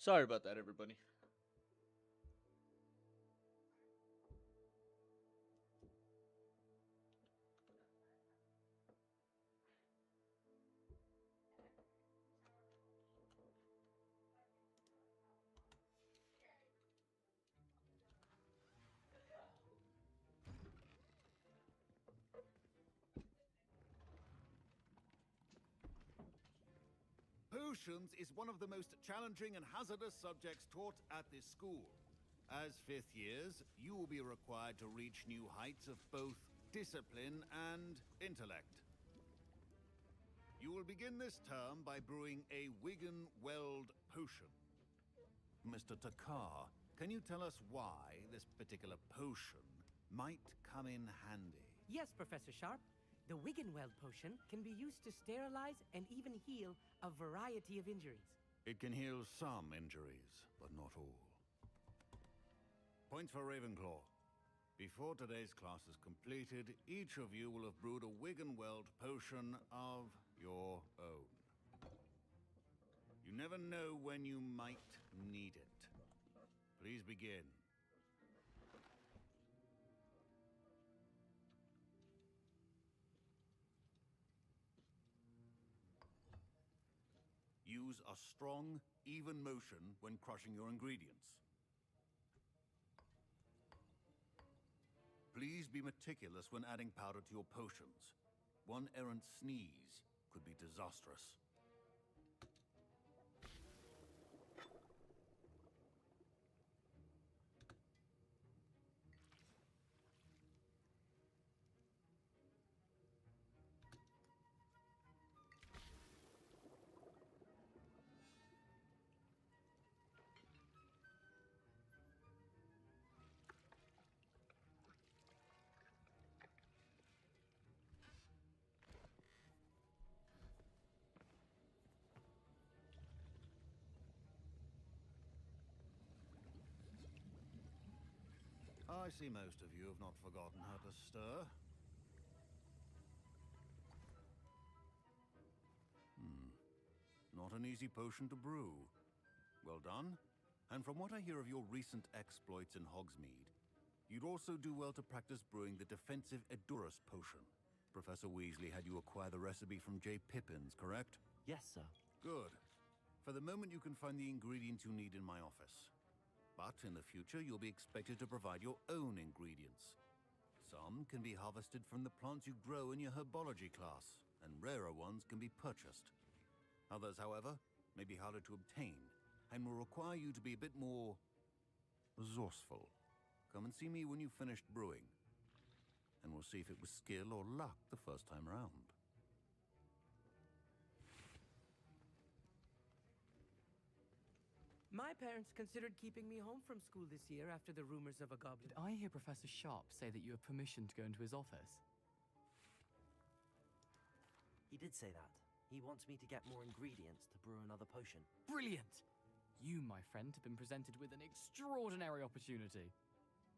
Sorry about that, everybody. Potions is one of the most challenging and hazardous subjects taught at this school. As fifth years, you will be required to reach new heights of both discipline and intellect. You will begin this term by brewing a Wigan-Weld potion. Mr. Takar, can you tell us why this particular potion might come in handy? Yes, Professor Sharp. The Wiggenweld potion can be used to sterilize and even heal a variety of injuries. It can heal some injuries, but not all. Points for Ravenclaw. Before today's class is completed, each of you will have brewed a Wiggenweld potion of your own. You never know when you might need it. Please begin. Use a strong, even motion when crushing your ingredients. Please be meticulous when adding powder to your potions. One errant sneeze could be disastrous. I see most of you have not forgotten how to stir. Not an easy potion to brew. Well done. And from what I hear of your recent exploits in Hogsmeade, you'd also do well to practice brewing the defensive Edurus potion. Professor Weasley had you acquire the recipe from J. Pippins, correct? Yes, sir. Good. For the moment, you can find the ingredients you need in my office. But in the future, you'll be expected to provide your own ingredients. Some can be harvested from the plants you grow in your herbology class, and rarer ones can be purchased. Others, however, may be harder to obtain, and will require you to be a bit more resourceful. Come and see me when you've finished brewing, and we'll see if it was skill or luck the first time round. My parents considered keeping me home from school this year after the rumors of a goblin. Did I hear Professor Sharp say that you have permission to go into his office? He did say that. He wants me to get more ingredients to brew another potion. Brilliant! You, my friend, have been presented with an extraordinary opportunity.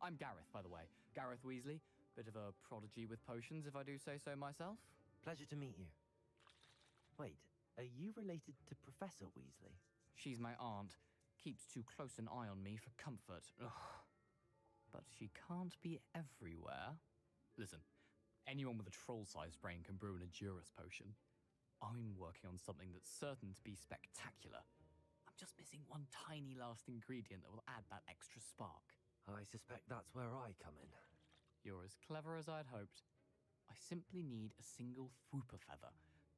I'm Gareth, by the way. Gareth Weasley. Bit of a prodigy with potions, if I do say so myself. Pleasure to meet you. Wait, are you related to Professor Weasley? She's my aunt. Keeps too close an eye on me for comfort. Ugh. But she can't be everywhere. Listen, anyone with a troll-sized brain can brew an Edurus potion. I'm working on something that's certain to be spectacular. I'm just missing one tiny last ingredient that will add that extra spark. I suspect that's where I come in. You're as clever as I'd hoped. I simply need a single Fwooper feather.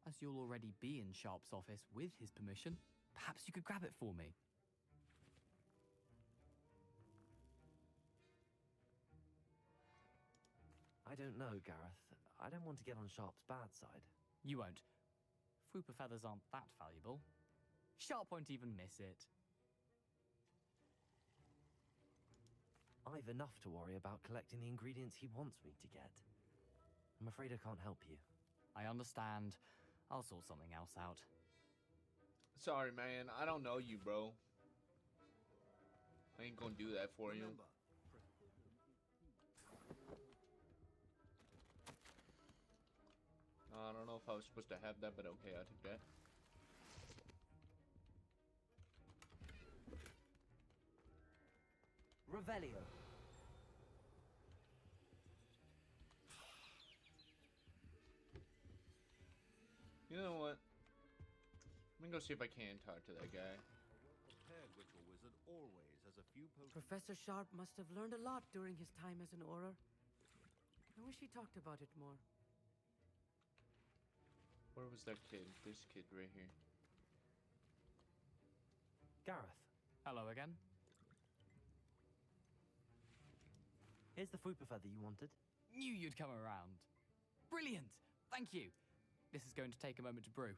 As you'll already be in Sharp's office with his permission, perhaps you could grab it for me. I don't know, Gareth. I don't want to get on Sharp's bad side. You won't. Fwooper feathers aren't that valuable. Sharp won't even miss it. I've enough to worry about collecting the ingredients he wants me to get. I'm afraid I can't help you. I understand. I'll sort something else out. Sorry, man. I don't know you, bro. I ain't gonna do that for you. Remember, I don't know if I was supposed to have that, but okay, I took that. Revelio. You know what? I'm gonna go see if I can talk to that guy. A well-prepared ritual wizard always has a few potions. Professor Sharp must have learned a lot during his time as an Auror. I wish he talked about it more. Where was that kid? This kid right here. Gareth, Hello again. here's the Fupa feather you wanted. Knew you'd come around. Brilliant! Thank you. This is going to take a moment to brew.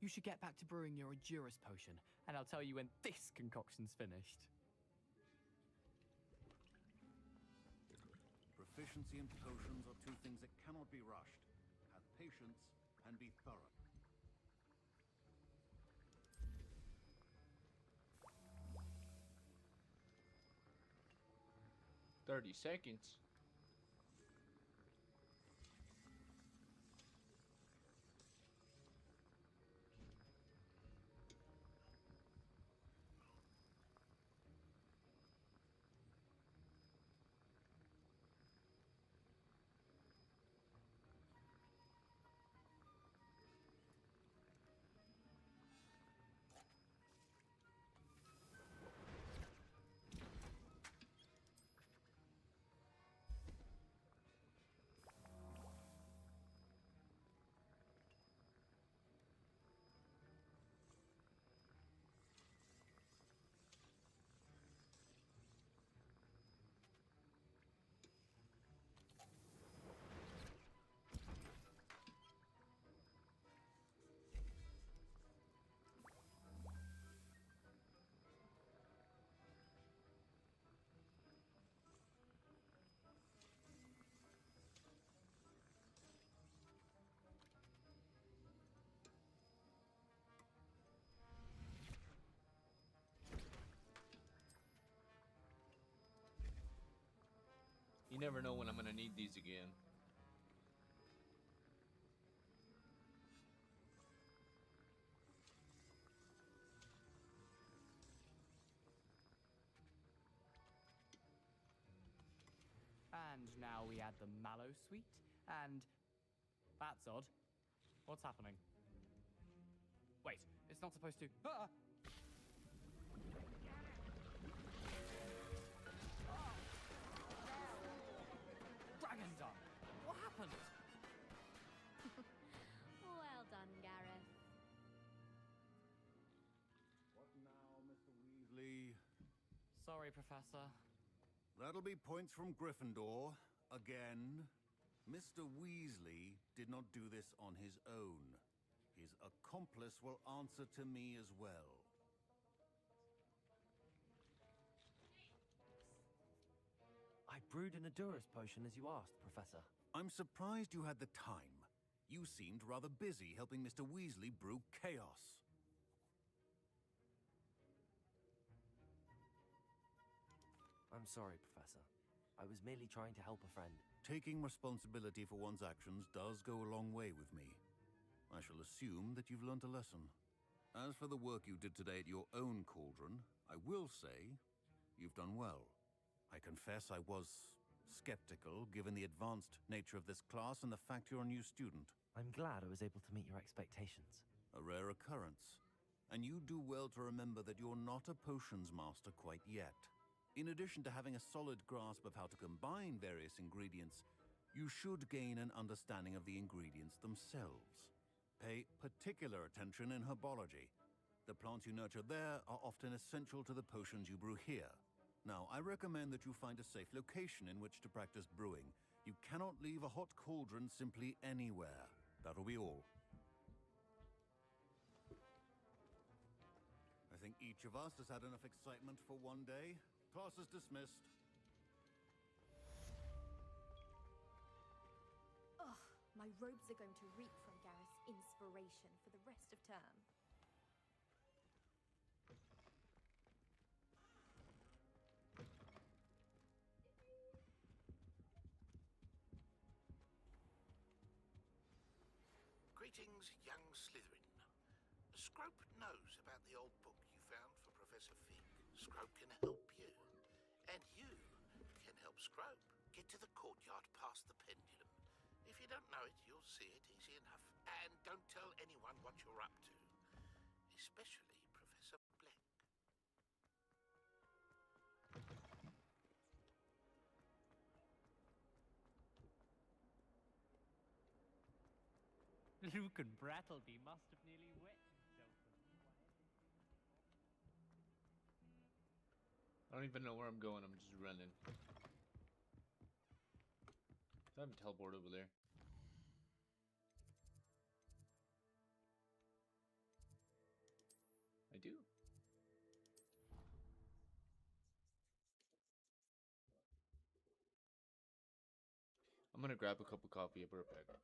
You should get back to brewing your Adurus potion, and I'll tell you when this concoction's finished. Proficiency in potions are two things that cannot be rushed. Have patience and be thorough. "30 seconds." You never know when I'm gonna need these again. And now we add the mallow sweet, and that's odd. What's happening? Wait, it's not supposed to. Ah! Dragon dung! What happened? Well done, Gareth. What now, Mr. Weasley? Sorry, Professor. That'll be points from Gryffindor. Again. Mr. Weasley did not do this on his own. His accomplice will answer to me as well. I brewed an Adurus potion as you asked, Professor. I'm surprised you had the time. You seemed rather busy helping Mr. Weasley brew chaos. I'm sorry, Professor. I was merely trying to help a friend. Taking responsibility for one's actions does go a long way with me. I shall assume that you've learnt a lesson. As for the work you did today at your own cauldron, I will say you've done well. I confess I was skeptical, given the advanced nature of this class and the fact you're a new student. I'm glad I was able to meet your expectations. A rare occurrence. And you do well to remember that you're not a potions master quite yet. In addition to having a solid grasp of how to combine various ingredients, you should gain an understanding of the ingredients themselves. Pay particular attention in herbology. The plants you nurture there are often essential to the potions you brew here. Now, I recommend that you find a safe location in which to practice brewing. You cannot leave a hot cauldron simply anywhere. That'll be all. I think each of us has had enough excitement for one day. Class is dismissed. Ugh, my robes are going to reek from Gareth's inspiration for the rest of term. Greetings, young Slytherin. Scrope knows about the old book you found for Professor Fig. Scrope can help you. And you can help Scrope get to the courtyard past the pendulum. If you don't know it, you'll see it easy enough. And don't tell anyone what you're up to, especially Professor Black. Luke and Brattleby must have nearly wet himself. I don't even know where I'm going. I'm just running. I haven't teleported over there. I do. I'm gonna grab a cup of coffee. I'll be right back.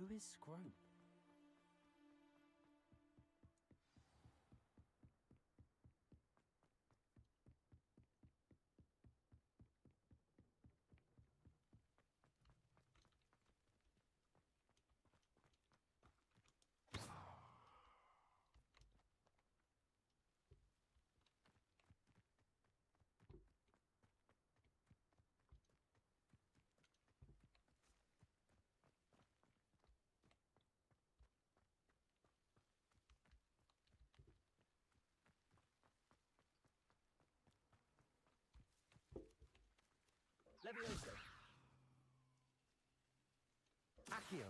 Who is Scrope? Levioso. Accio.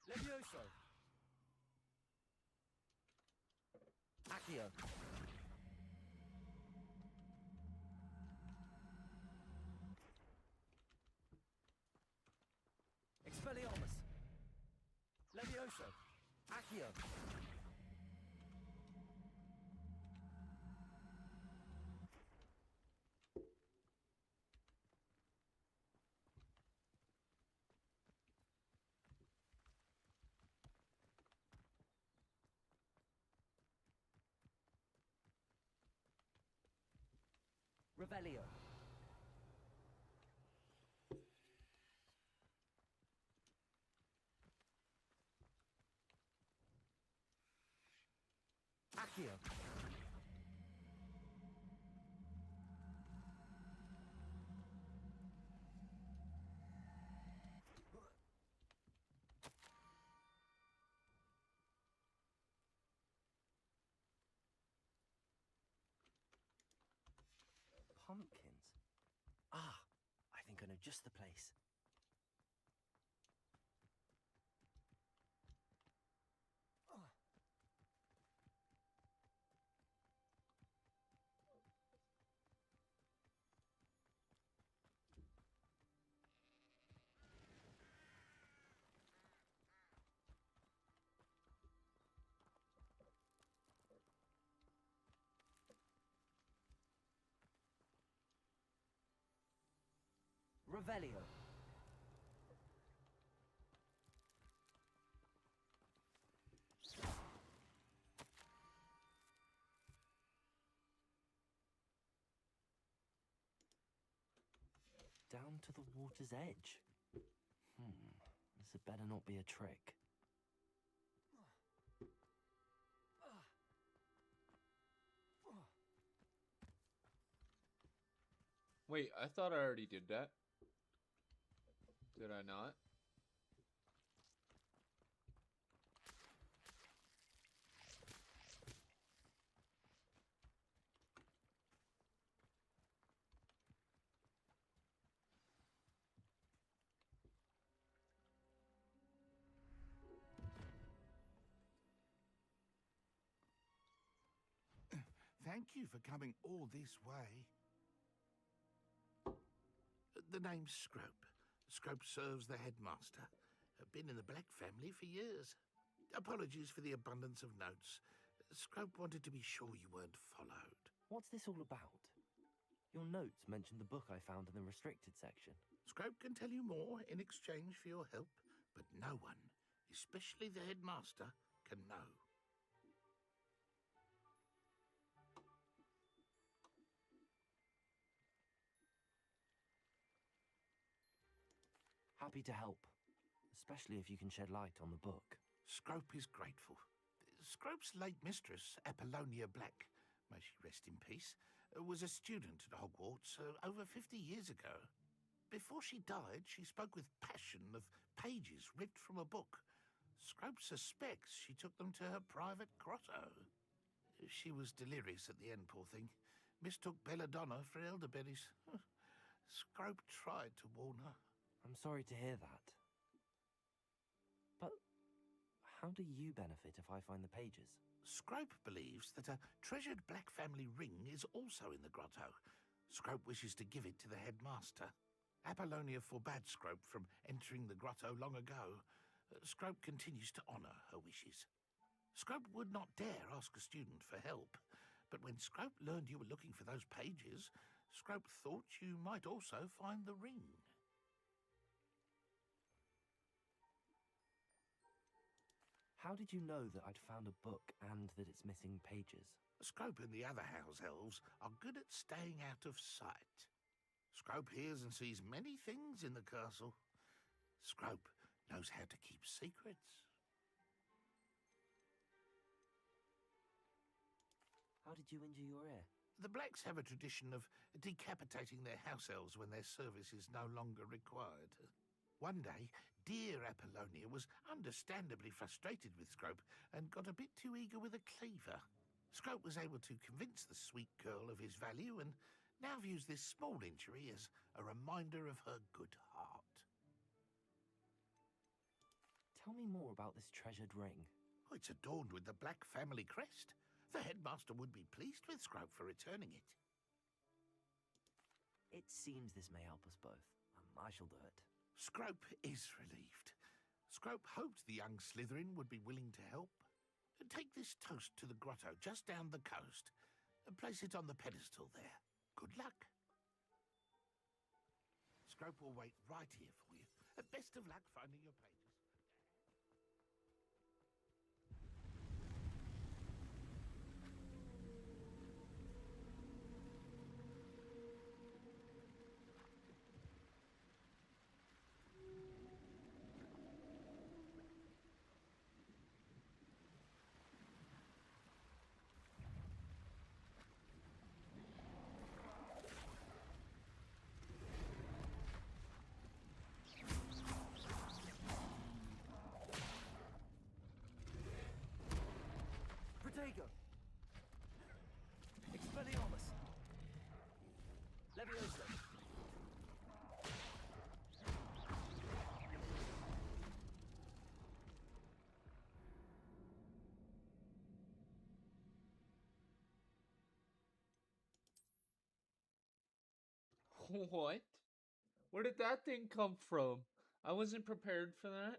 Levioso. Accio. Expelliarmus. Levioso. Accio. Revelio. Accio. Pumpkins. Ah, I think I know just the place. Revelio. Down to the water's edge. This had better not be a trick. Wait, I thought I already did that. Did I not? Thank you for coming all this way. The name's Scrope. Scrope serves the headmaster. Been in the Black family for years. Apologies for the abundance of notes. Scrope wanted to be sure you weren't followed. What's this all about? Your notes mentioned the book I found in the restricted section. Scrope can tell you more in exchange for your help, but no one, especially the headmaster, can know. Happy to help, especially if you can shed light on the book. Scrope is grateful. Scrope's late mistress, Apollonia Black, may she rest in peace, was a student at Hogwarts over 50 years ago. Before she died, she spoke with passion of pages ripped from a book. Scrope suspects she took them to her private grotto. She was delirious at the end, poor thing. Mistook belladonna for elderberries. Scrope tried to warn her. I'm sorry to hear that. But how do you benefit if I find the pages? Scrope believes that a treasured Black family ring is also in the grotto. Scrope wishes to give it to the headmaster. Apollonia forbade Scrope from entering the grotto long ago. Scrope continues to honour her wishes. Scrope would not dare ask a student for help. But when Scrope learned you were looking for those pages, Scrope thought you might also find the ring. How did you know that I'd found a book and that it's missing pages? Scrope and the other house elves are good at staying out of sight. Scrope hears and sees many things in the castle. Scrope knows how to keep secrets. How did you injure your ear? The Blacks have a tradition of decapitating their house elves when their service is no longer required. One day, dear Apollonia was understandably frustrated with Scrope and got a bit too eager with a cleaver. Scrope was able to convince the sweet girl of his value and now views this small injury as a reminder of her good heart. Tell me more about this treasured ring. Oh, it's adorned with the Black family crest. The headmaster would be pleased with Scrope for returning it. It seems this may help us both. I shall do it. Scrope is relieved. Scrope hoped the young Slytherin would be willing to help. Take this toast to the grotto just down the coast and place it on the pedestal there. Good luck. Scrope will wait right here for you. Best of luck finding your pages. Protego! Expelliarmus! Leviosa! What? Where did that thing come from? I wasn't prepared for that.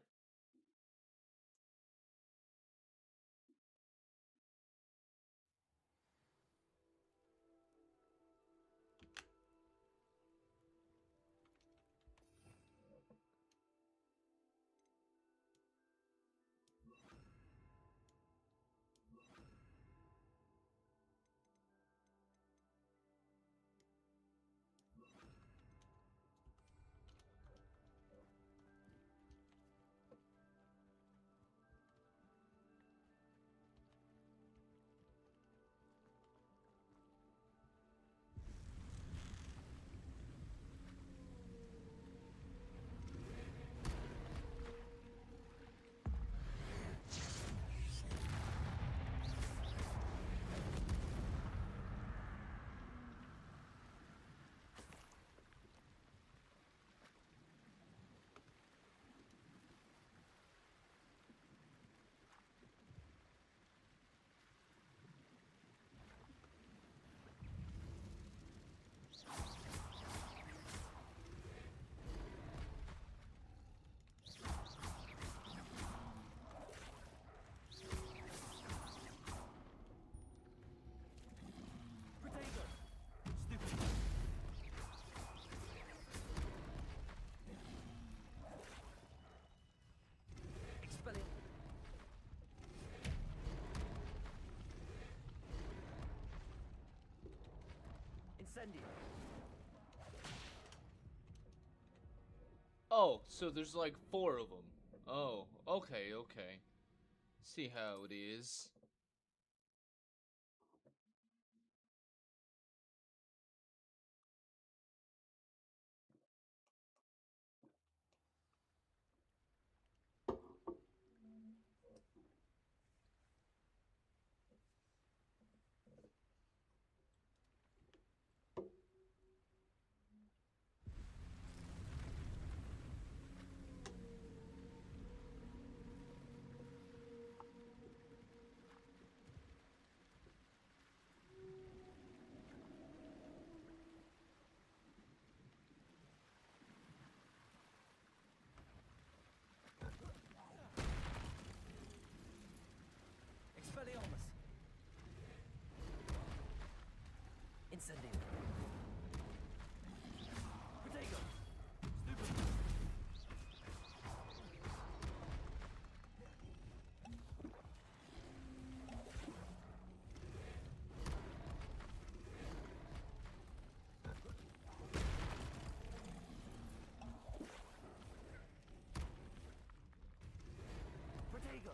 Incendio! Oh, so there's like 4 of them. Oh, okay, okay. See how it is. Incendio. Protego. Stupid. Protego.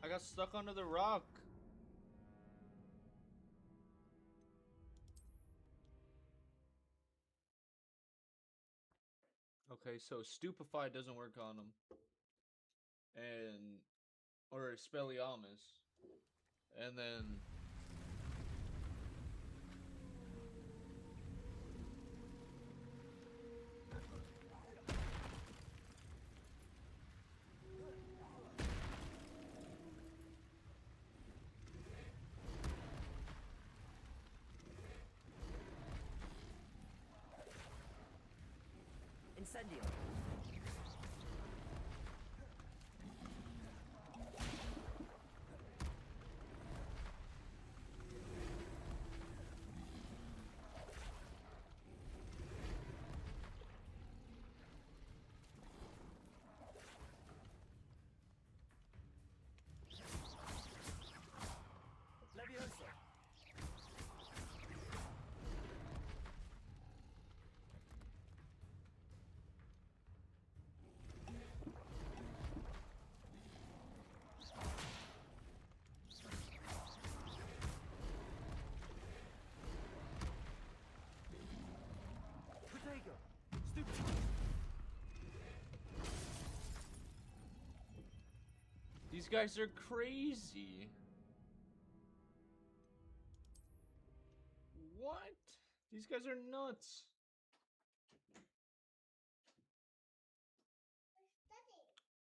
I got stuck under the rock. Okay, so Stupefy doesn't work on him. And or Expelliarmus. And then Incendio. Leviosa. Protego. Stupid. these guys are crazy. What? These guys are nuts.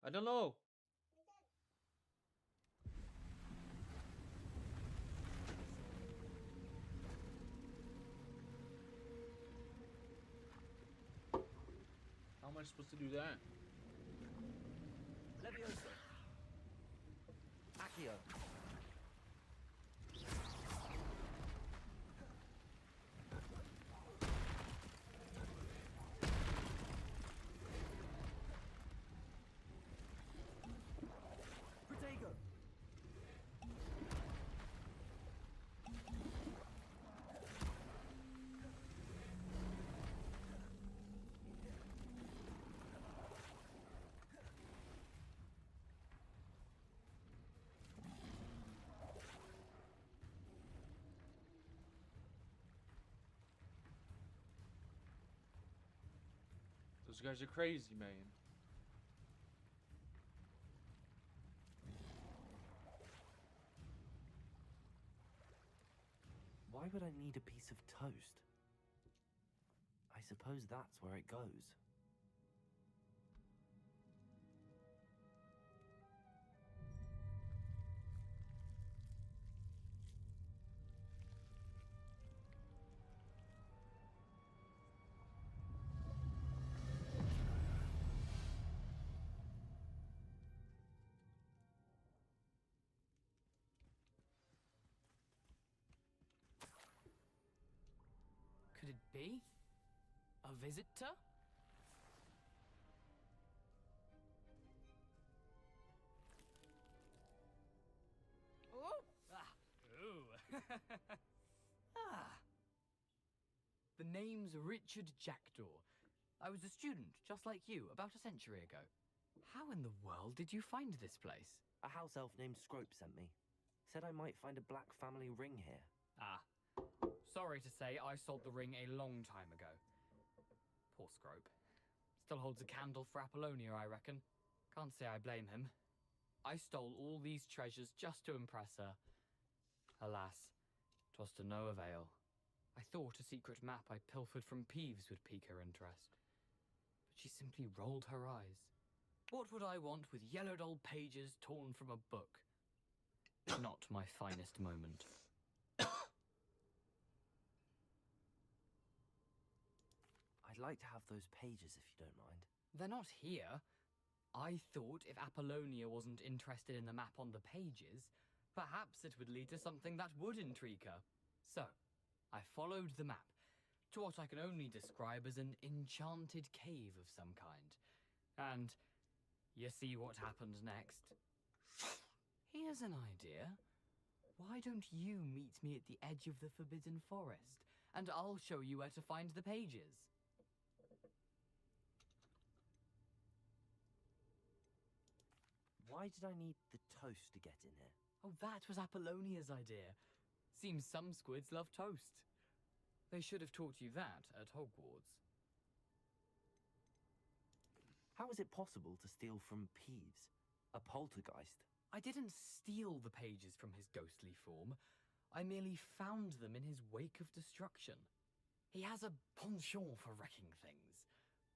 I don't know. How am I supposed to do that? Leviosa. Accio. Protego. Those guys are crazy, man. Why would I need a piece of toast? I suppose that's where it goes. Could it be? A visitor? Oh! Ah! Ooh! Ah! The name's Richard Jackdaw. I was a student, just like you, about a century ago. How in the world did you find this place? A house elf named Scrope sent me. Said I might find a black family ring here. Ah. Sorry to say, I sold the ring a long time ago. Poor Scrope. Still holds a candle for Apollonia, I reckon. Can't say I blame him. I stole all these treasures just to impress her. Alas, 'twas to no avail. I thought a secret map I pilfered from Peeves would pique her interest. But she simply rolled her eyes. What would I want with yellowed old pages torn from a book? Not my finest moment. I'd like to have those pages if you don't mind. They're not here. I thought if Apollonia wasn't interested in the map on the pages, perhaps it would lead to something that would intrigue her. So, I followed the map to what I can only describe as an enchanted cave of some kind. And you see what happened next? Here's an idea. Why don't you meet me at the edge of the Forbidden Forest, and I'll show you where to find the pages? Why did I need the toast to get in here? Oh, that was Apollonia's idea. Seems some squids love toast. They should have taught you that at Hogwarts. How is it possible to steal from Peeves, a poltergeist? I didn't steal the pages from his ghostly form. I merely found them in his wake of destruction. He has a penchant for wrecking things.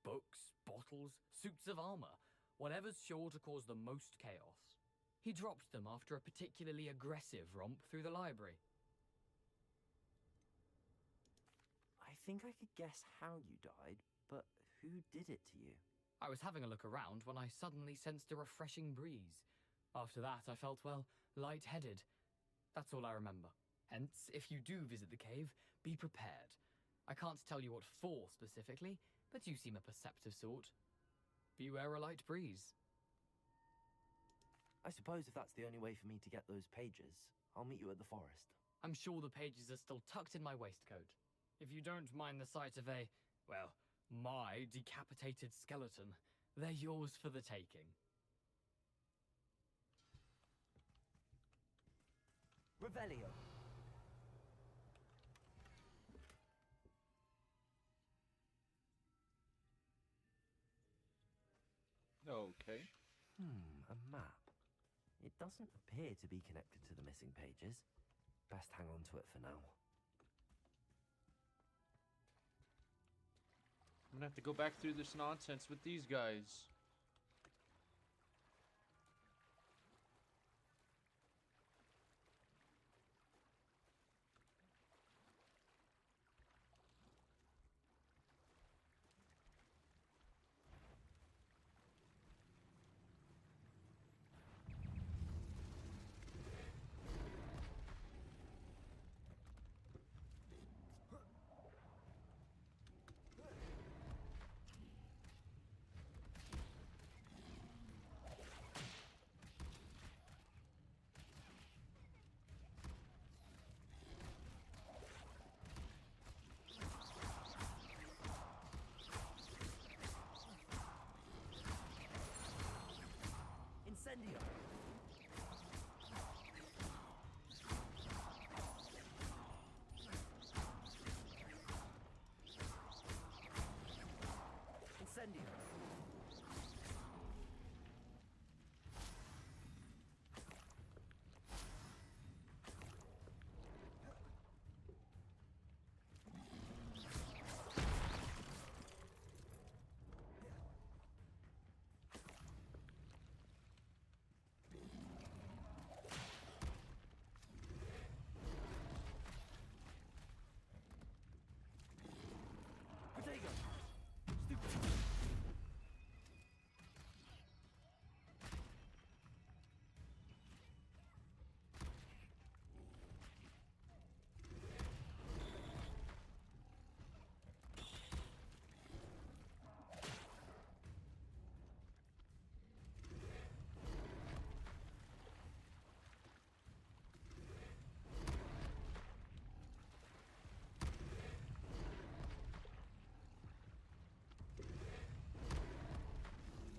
Books, bottles, suits of armor, whatever's sure to cause the most chaos. He dropped them after a particularly aggressive romp through the library. I think I could guess how you died, but who did it to you? I was having a look around when I suddenly sensed a refreshing breeze. After that, I felt, well, lightheaded. That's all I remember. Hence, if you do visit the cave, be prepared. I can't tell you what for specifically, but you seem a perceptive sort. Beware a light breeze. I suppose if that's the only way for me to get those pages, I'll meet you at the forest. I'm sure the pages are still tucked in my waistcoat. If you don't mind the sight of a, well, my decapitated skeleton, they're yours for the taking. Revelio. Okay. A map. It doesn't appear to be connected to the missing pages. Best hang on to it for now. I'm gonna have to go back through this nonsense with these guys. Incendio. Incendio. Protego. Stupid.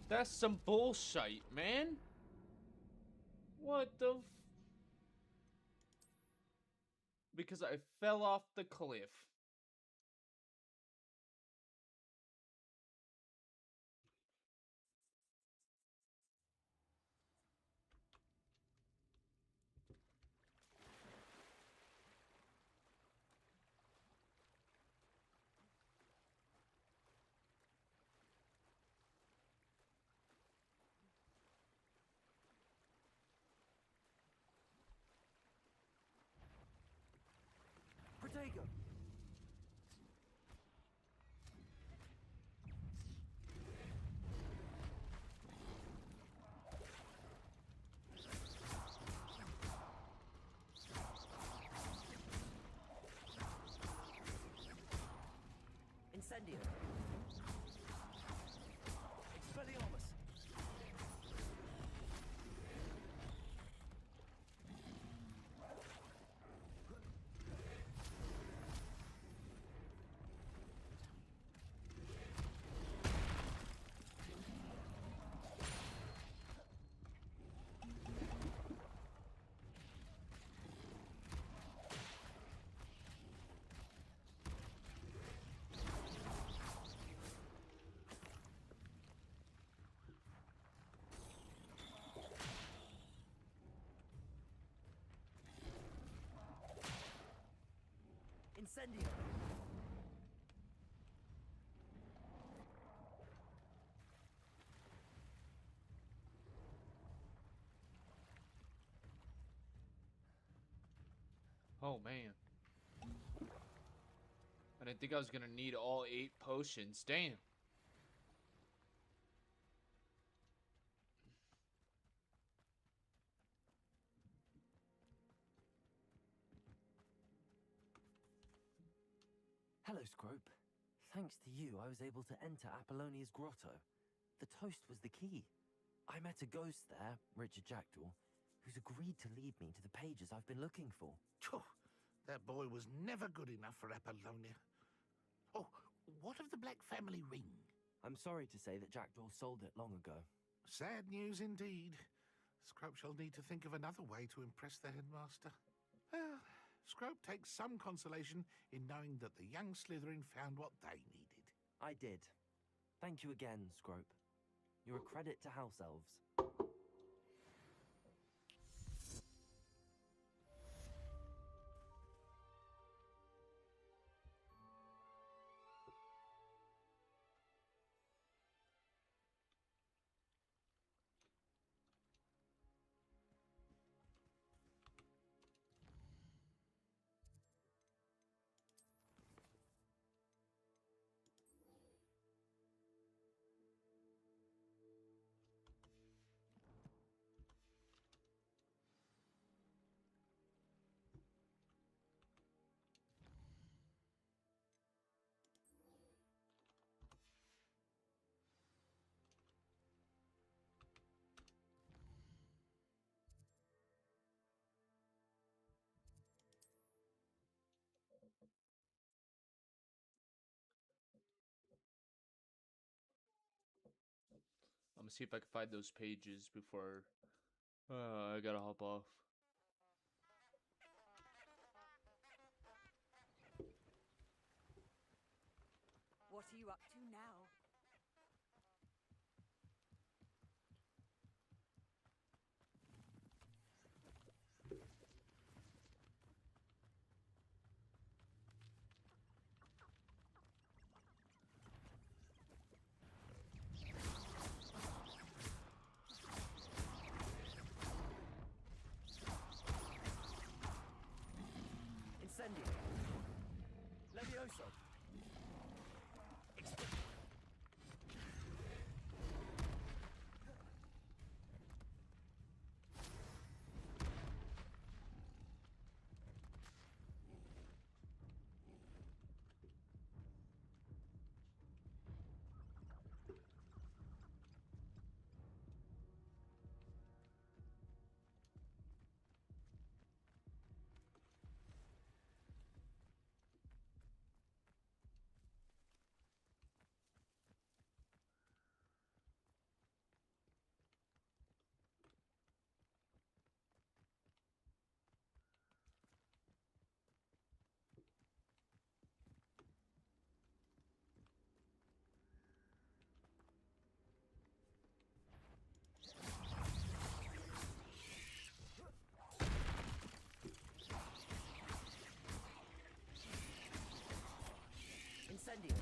That's some bullshit, man. What the f... Because I fell off the cliff. Protego. Incendio! Oh man. I didn't think I was gonna need all 8 potions. Damn. Hello, Scrope. Thanks to you, I was able to enter Apollonia's grotto. The toast was the key. I met a ghost there, Richard Jackdaw, who's agreed to lead me to the pages I've been looking for. Phew, that boy was never good enough for Apollonia. Oh, what of the Black Family ring? I'm sorry to say that Jackdaw sold it long ago. Sad news indeed. Scrope shall need to think of another way to impress the headmaster. Well, Scrope takes some consolation in knowing that the young Slytherin found what they needed. I did. Thank you again, Scrope. You're a credit to House Elves. I'm gonna see if I can find those pages before I gotta hop off. What are you up to now? Incendio! Levioso! Incendio!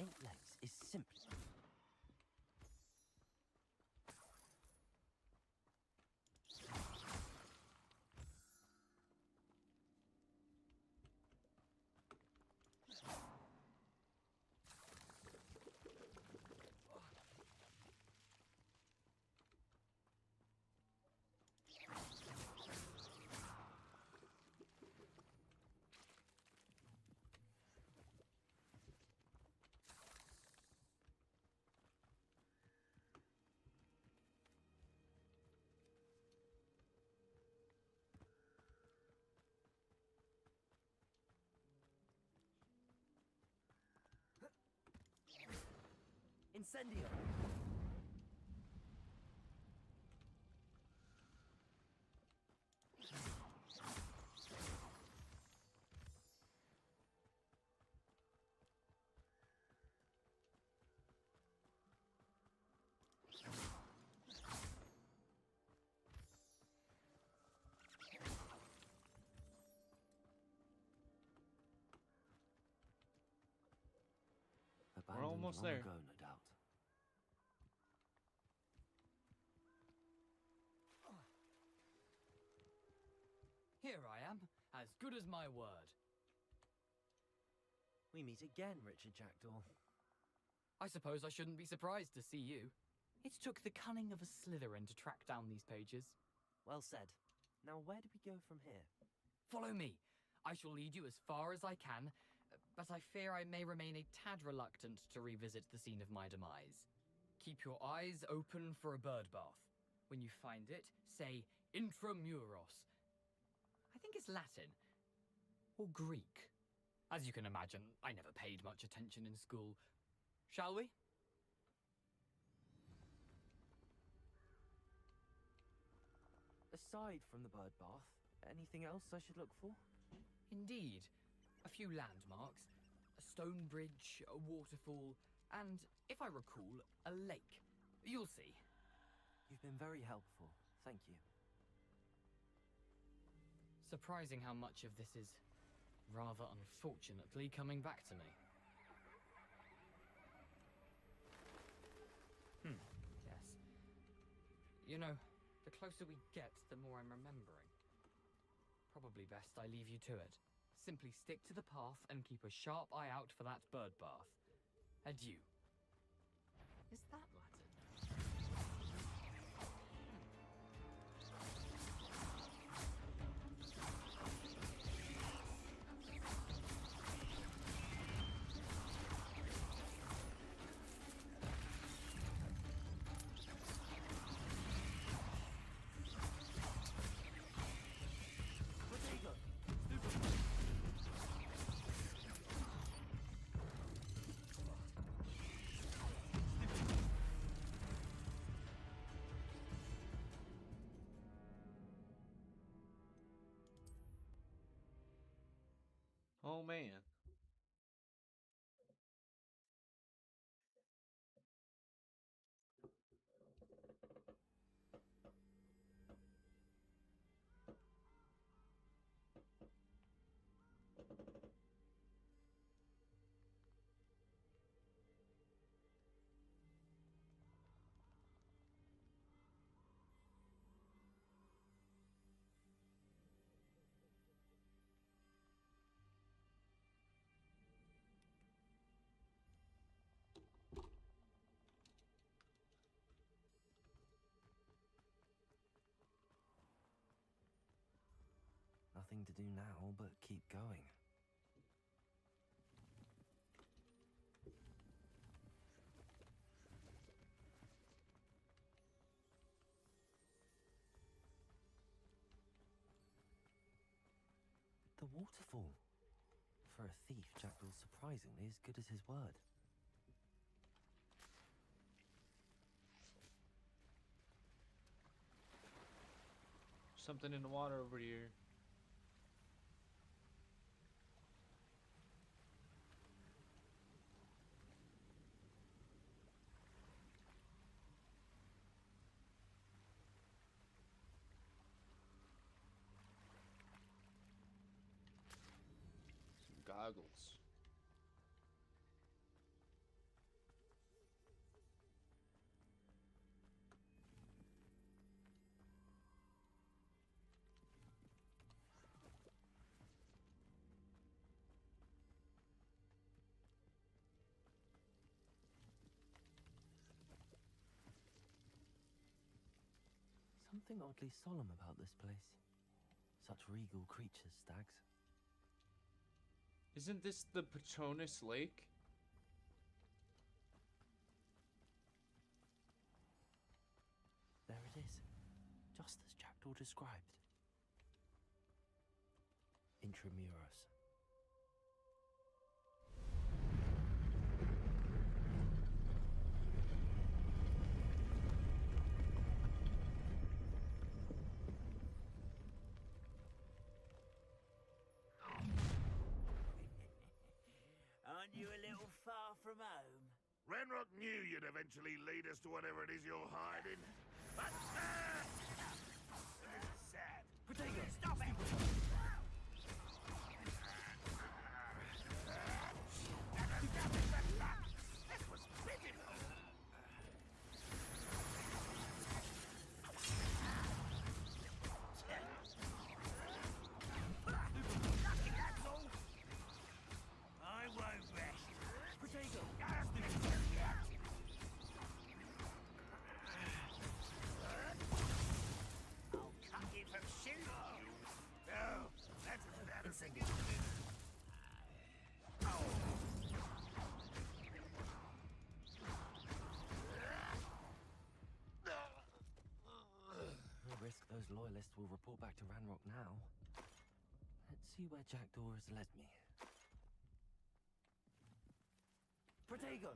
Eight legs is simply... Incendio! Almost long there. ago, no doubt. Here I am, as good as my word. We meet again, Richard Jackdaw. I suppose I shouldn't be surprised to see you. It took the cunning of a Slytherin to track down these pages. Well said. Now, where do we go from here? Follow me. I shall lead you as far as I can, but I fear I may remain a tad reluctant to revisit the scene of my demise. Keep your eyes open for a bird bath. When you find it, say intramuros. I think it's Latin. Or Greek. As you can imagine, I never paid much attention in school. Shall we? Aside from the bird bath, anything else I should look for? Indeed. A few landmarks. A stone bridge, a waterfall, and, if I recall, a lake. You'll see. You've been very helpful. Thank you. Surprising how much of this is, rather unfortunately, coming back to me. Yes. You know, the closer we get, the more I'm remembering. Probably best I leave you to it. Simply stick to the path and keep a sharp eye out for that bird bath. Adieu. Is that Latin? Oh man. Nothing to do now but keep going. The waterfall. For a thief, Jackdaw's surprisingly as good as his word. Something in the water over here. Some goggles. Something oddly solemn about this place. Such regal creatures, stags. Isn't this the Patronus Lake? There it is, just as Jackdaw described. Intramuros. Aren't you a little far from home? Renrock knew you'd eventually lead us to whatever it is you're hiding. But this is sad. Potato, stop it! This was loyalists will report back to Ranrock now. Let's see where Jackdaw has led me. Protego!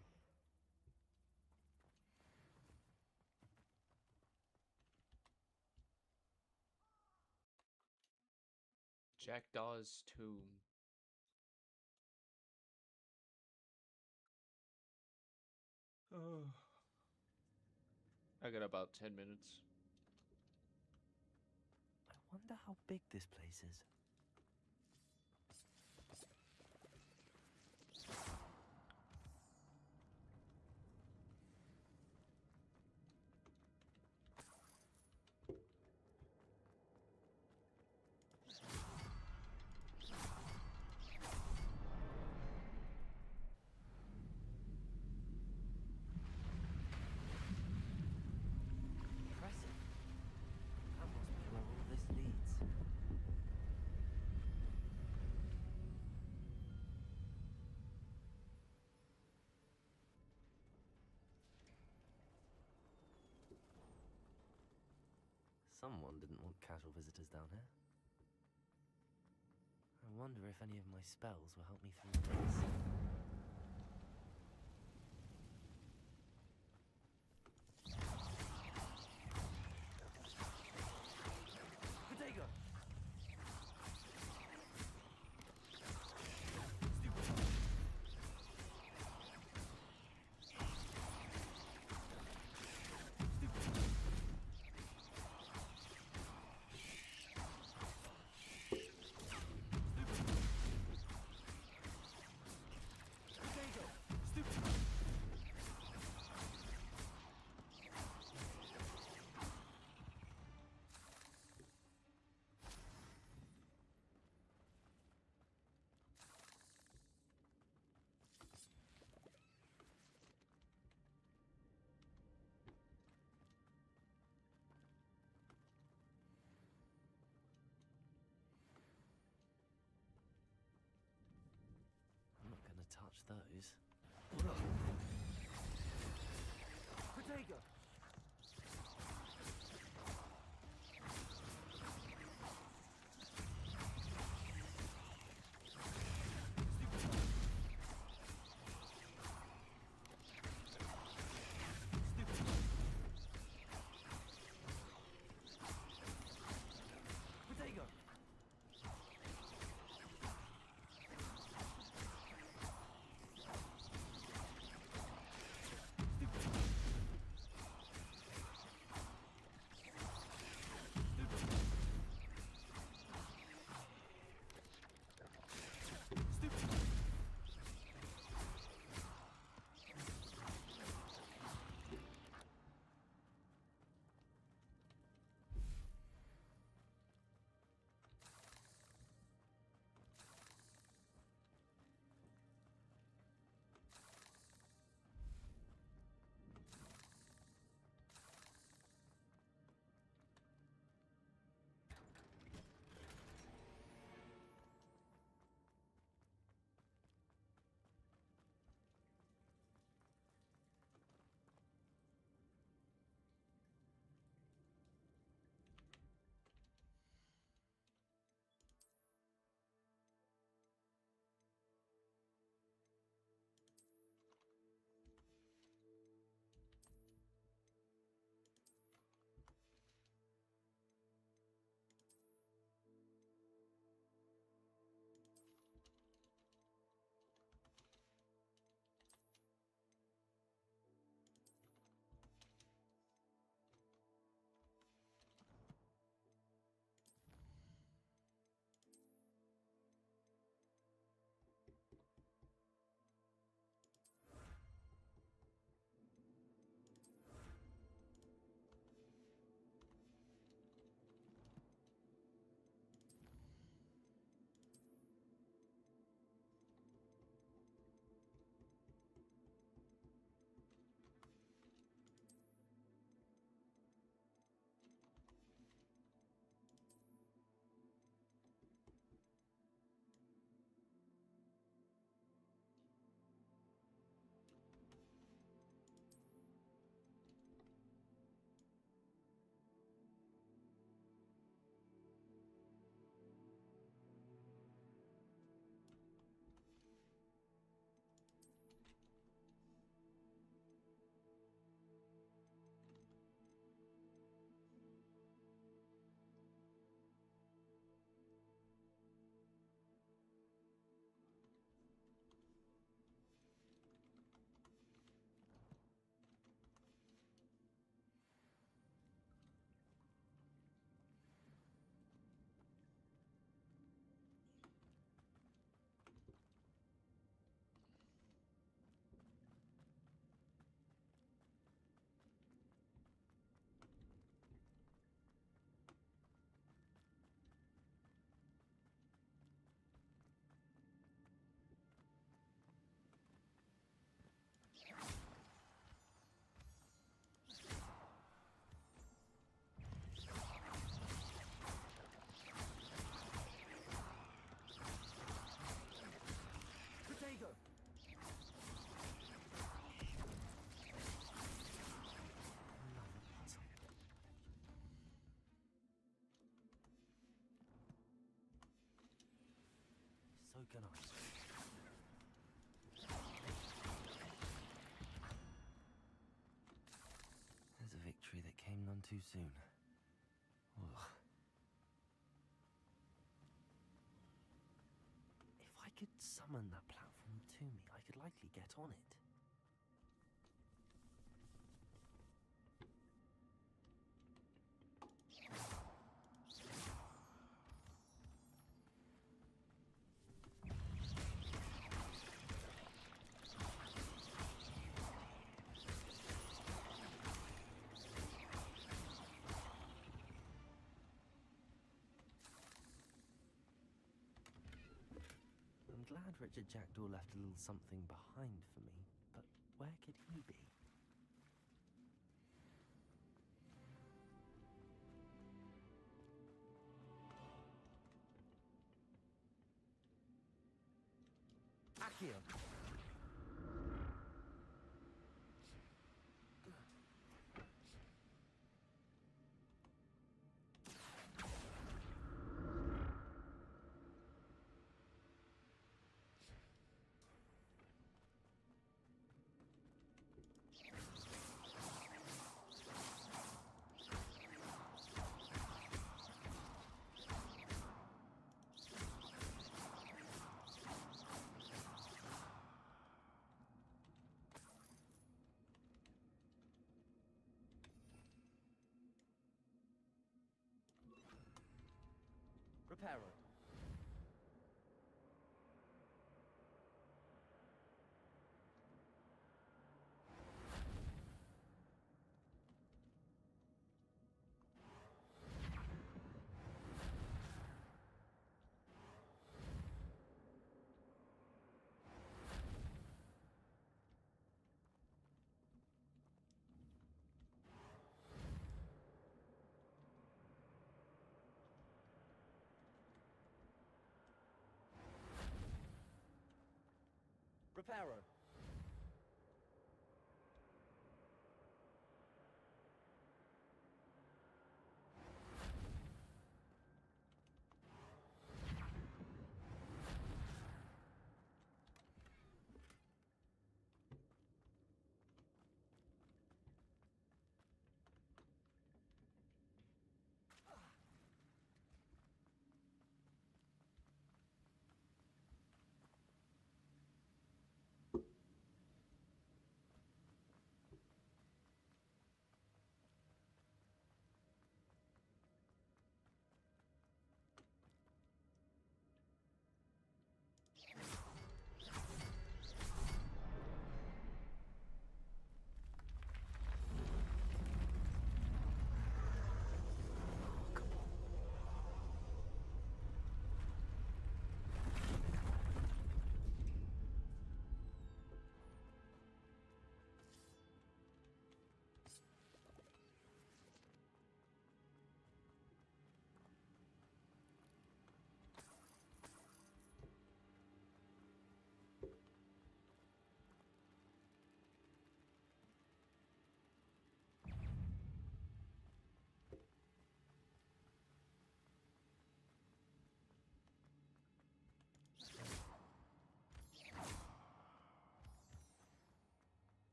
Jackdaw's tomb. I got about 10 minutes. I wonder how big this place is. Impressive. That must be where all this leads. Someone didn't want casual visitors down here. I wonder if any of my spells will help me through this. Protego! I'm not gonna touch those. Protego! Protego! can I. There's a victory that came none too soon. Ugh. If I could summon that platform to me, I could likely get on it. I'm glad Richard Jackdaw left a little something behind for me, but where could he be? Accio! Reparo. Reparo.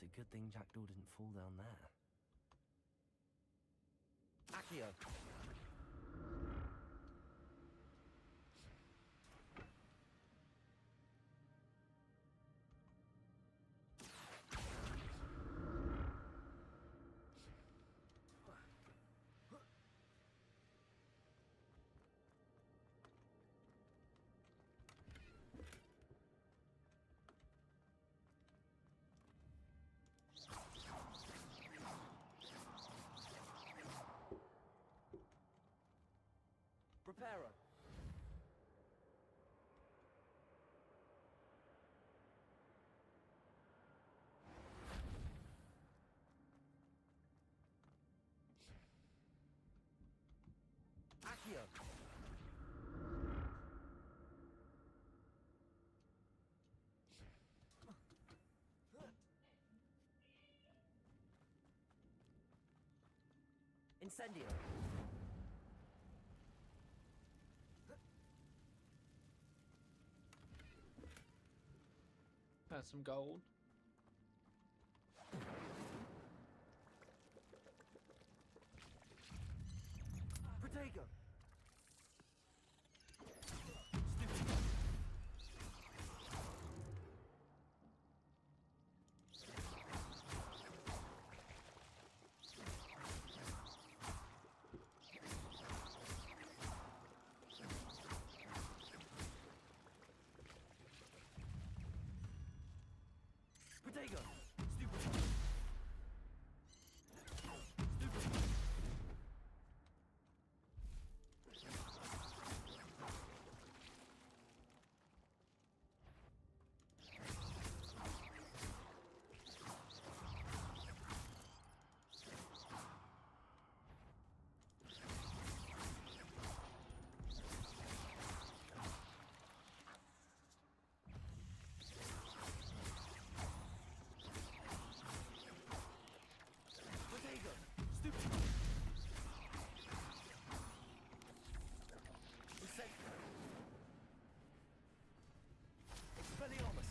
It's a good thing Jackdaw didn't fall down there. Accio! Reparo. Accio. Incendio. That's some gold. Protego! Protego! Stupefy! Stupefy! Protego! Stupefy! Insecto! Expelliarmus!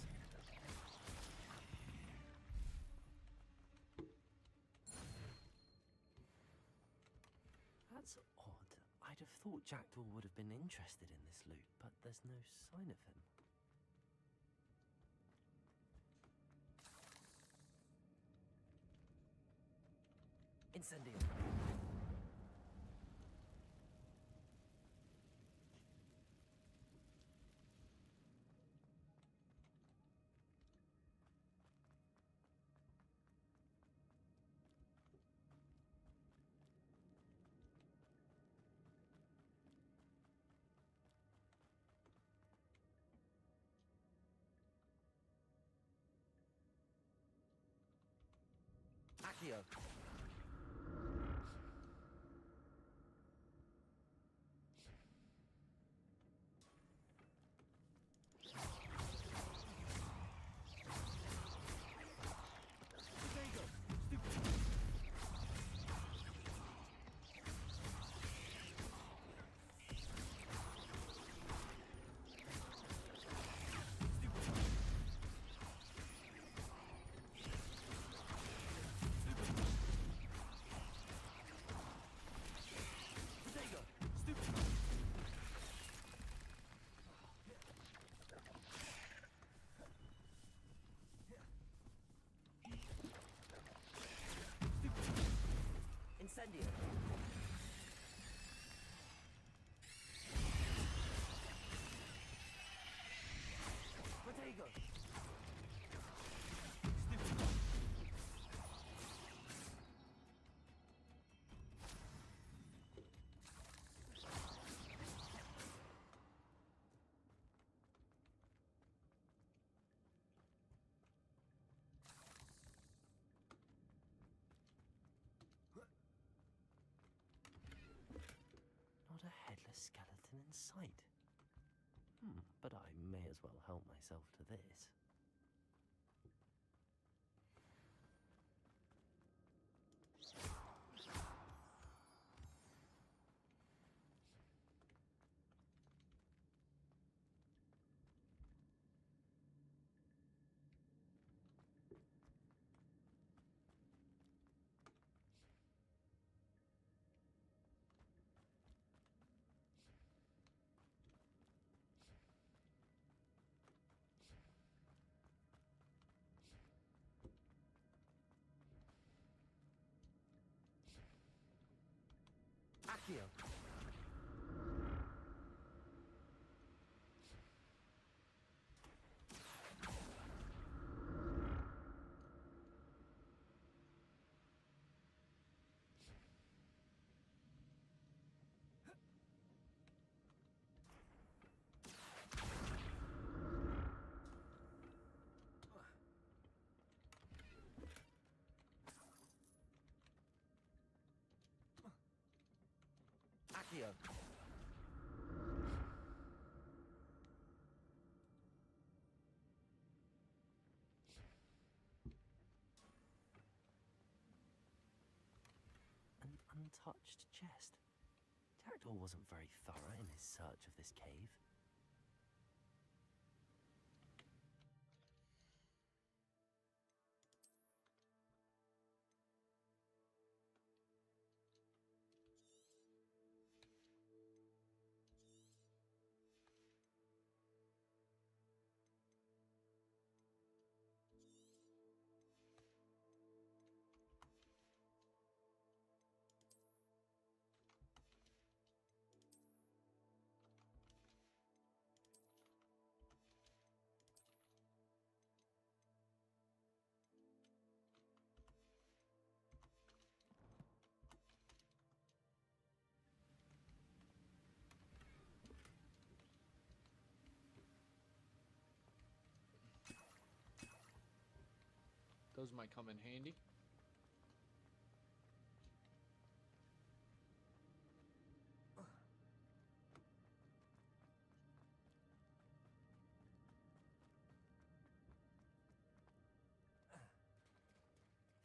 That's odd. I'd have thought Jackdaw would have been interested in this loot, but there's no sign of him. Incendio! Accio! Protego! Stupefy! Stupefy! Protego! Stupefy! Incendio! Protego! Stupefy! Not a headless skeleton in sight. But I may as well help myself to this. Accio! Accio! An untouched chest. Jackdaw wasn't very thorough in his search of this cave. Those might come in handy.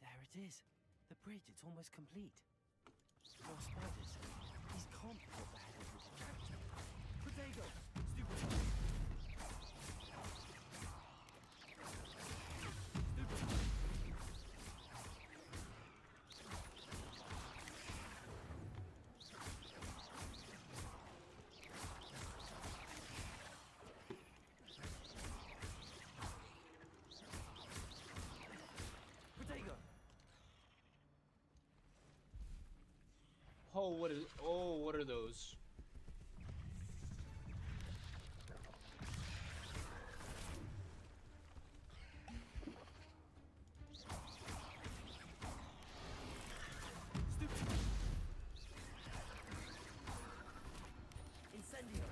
There it is. The bridge, it's almost complete. More spiders. These can't be what the head of this attraction. Potato! Stupid! Stupid! Potato! Oh, what is? Oh, what are those? Stupid! Incendio!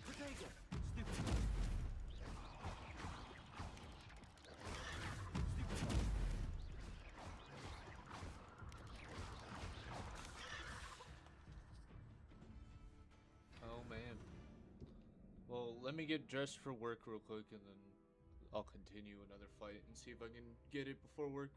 Potato! Stupid! Stupid! Oh man. Well, let me get dressed for work real quick, and then I'll continue another fight and see if I can get it before work.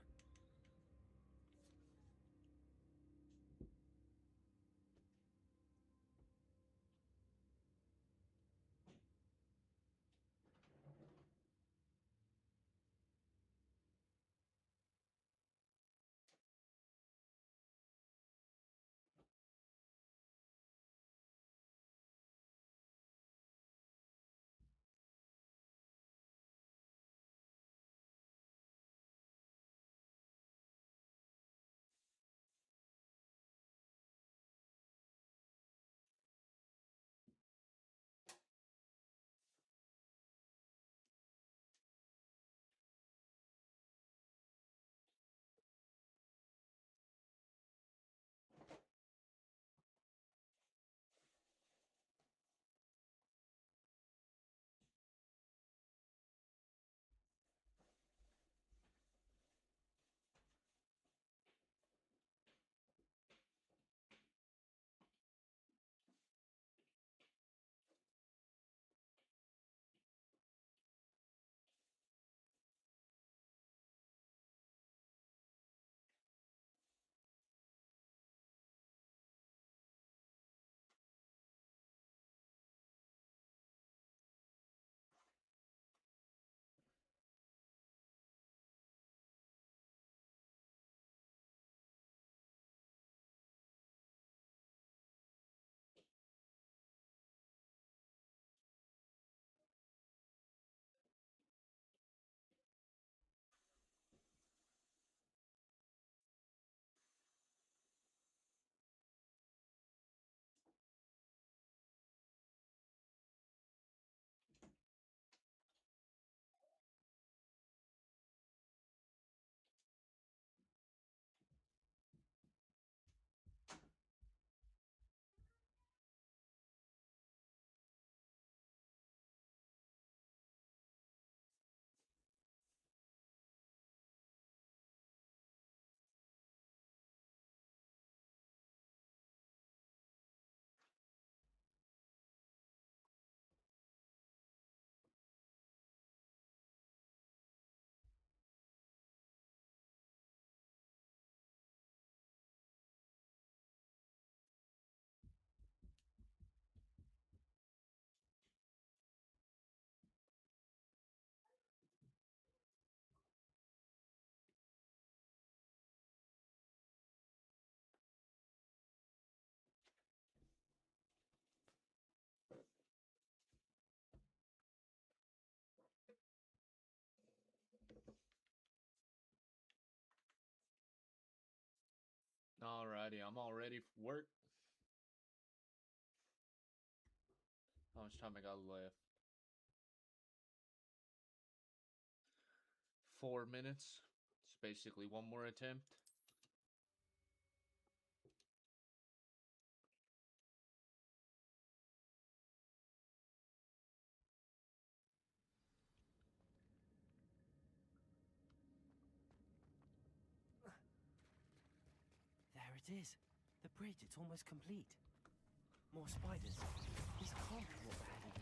Alrighty, I'm all ready for work. How much time I got left? 4 minutes. It's basically one more attempt. There it is. The bridge, it's almost complete. More spiders. This can't be what the head of the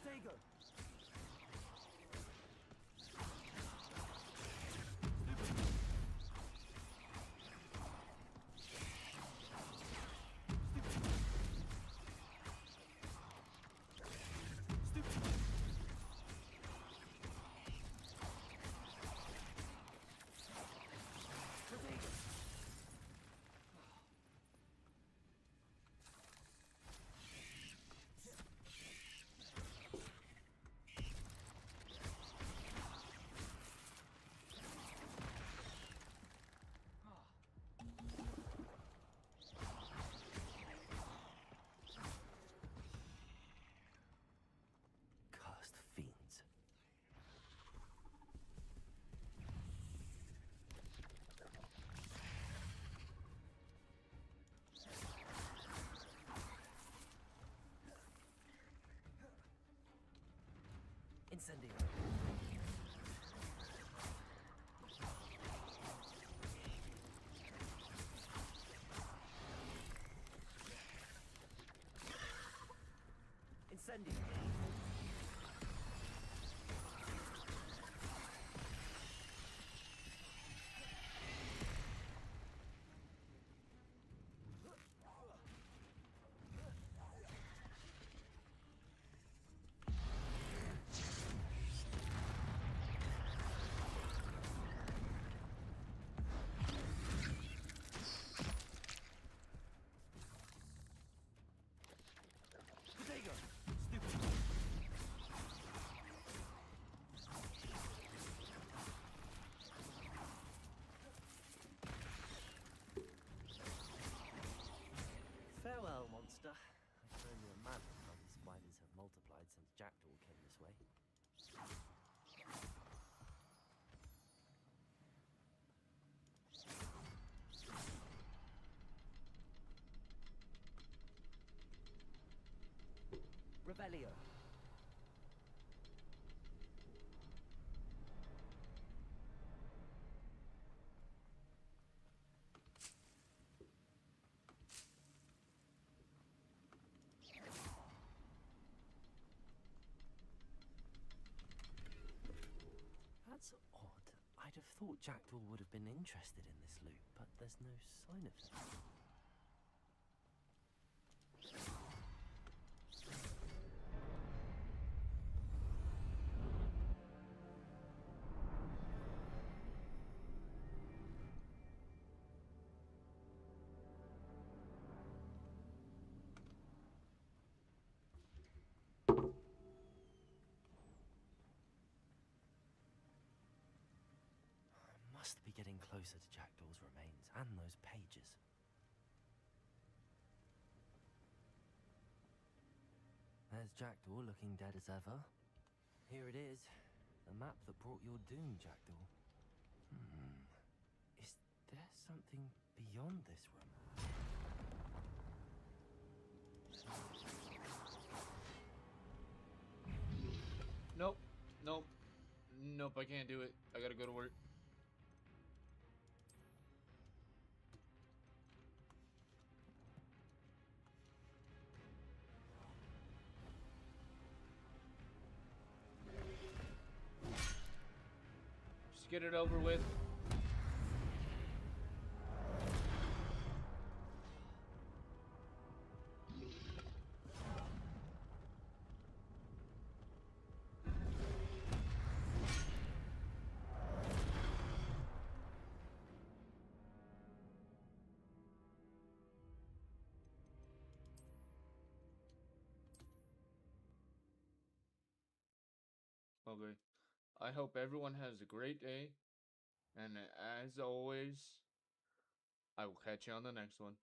Protego! Cursed fiends. Incendio. Incendio. Protego. Stupid. Farewell, monster. I've known you a man of how these spiders have multiplied since Jackdaw came this way. Revelio. That's odd. I'd have thought Jackdaw would have been interested in this loot, but there's no sign of him. Must be getting closer to Jackdaw's remains and those pages. There's Jackdaw looking dead as ever. Here it is, the map that brought your doom, Jackdaw. Is there something beyond this room? Nope. Nope. Nope, I can't do it. I gotta go to work. Just get it over with. Okay. I hope everyone has a great day. And as always, I will catch you on the next one.